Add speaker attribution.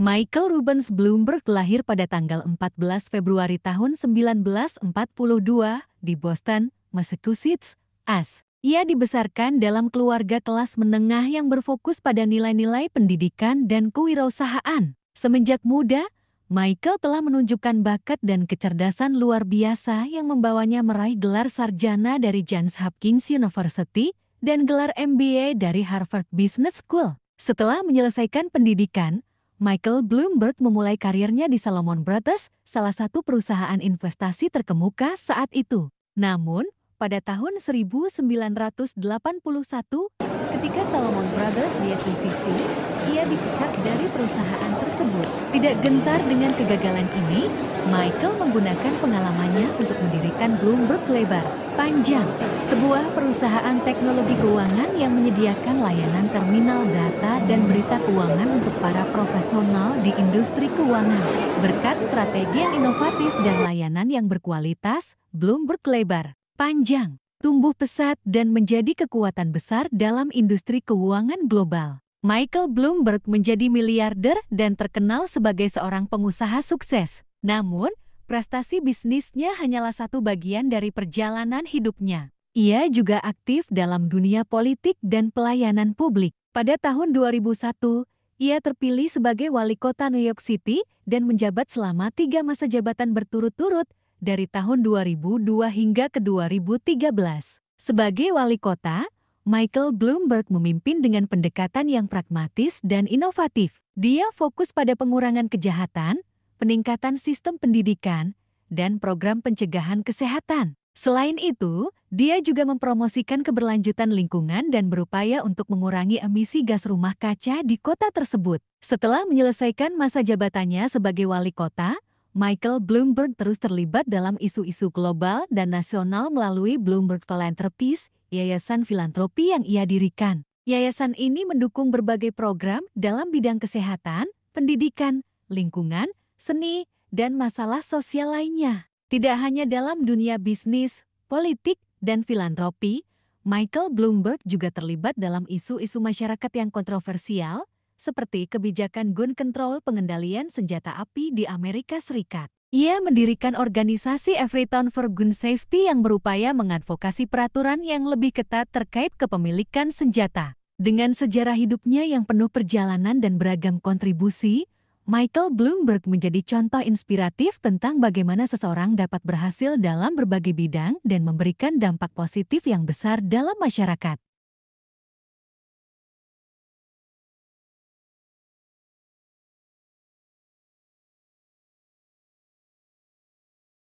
Speaker 1: Michael Rubens Bloomberg lahir pada tanggal 14 Februari tahun 1942 di Boston, Massachusetts, AS. Ia dibesarkan dalam keluarga kelas menengah yang berfokus pada nilai-nilai pendidikan dan kewirausahaan. Semenjak muda, Michael telah menunjukkan bakat dan kecerdasan luar biasa yang membawanya meraih gelar sarjana dari Johns Hopkins University dan gelar MBA dari Harvard Business School. Setelah menyelesaikan pendidikan, Michael Bloomberg memulai karirnya di Salomon Brothers, salah satu perusahaan investasi terkemuka saat itu. Namun, pada tahun 1981, ketika Salomon Brothers diakuisisi, ia dipecat dari perusahaan tersebut. Tidak gentar dengan kegagalan ini, Michael menggunakan pengalamannya untuk mendirikan Bloomberg Lebar Panjang, sebuah perusahaan teknologi keuangan yang menyediakan layanan terminal data dan berita keuangan untuk para profesional di industri keuangan. Berkat strategi yang inovatif dan layanan yang berkualitas, Bloomberg Lebar Panjang tumbuh pesat dan menjadi kekuatan besar dalam industri keuangan global. Michael Bloomberg menjadi miliarder dan terkenal sebagai seorang pengusaha sukses. Namun, prestasi bisnisnya hanyalah satu bagian dari perjalanan hidupnya. Ia juga aktif dalam dunia politik dan pelayanan publik. Pada tahun 2001, ia terpilih sebagai wali kota New York City dan menjabat selama 3 masa jabatan berturut-turut dari tahun 2002 hingga ke 2013. Sebagai wali kota, Michael Bloomberg memimpin dengan pendekatan yang pragmatis dan inovatif. Dia fokus pada pengurangan kejahatan, peningkatan sistem pendidikan, dan program pencegahan kesehatan. Selain itu, dia juga mempromosikan keberlanjutan lingkungan dan berupaya untuk mengurangi emisi gas rumah kaca di kota tersebut. Setelah menyelesaikan masa jabatannya sebagai wali kota, Michael Bloomberg terus terlibat dalam isu-isu global dan nasional melalui Bloomberg Philanthropies, yayasan filantropi yang ia dirikan. Yayasan ini mendukung berbagai program dalam bidang kesehatan, pendidikan, lingkungan, seni, dan masalah sosial lainnya. Tidak hanya dalam dunia bisnis, politik, dan filantropi, Michael Bloomberg juga terlibat dalam isu-isu masyarakat yang kontroversial, seperti kebijakan gun control pengendalian senjata api di Amerika Serikat. Ia mendirikan organisasi Everytown for Gun Safety yang berupaya mengadvokasi peraturan yang lebih ketat terkait kepemilikan senjata. Dengan sejarah hidupnya yang penuh perjalanan dan beragam kontribusi, Michael Bloomberg menjadi contoh inspiratif tentang bagaimana seseorang dapat berhasil dalam berbagai bidang dan memberikan dampak positif yang besar dalam masyarakat.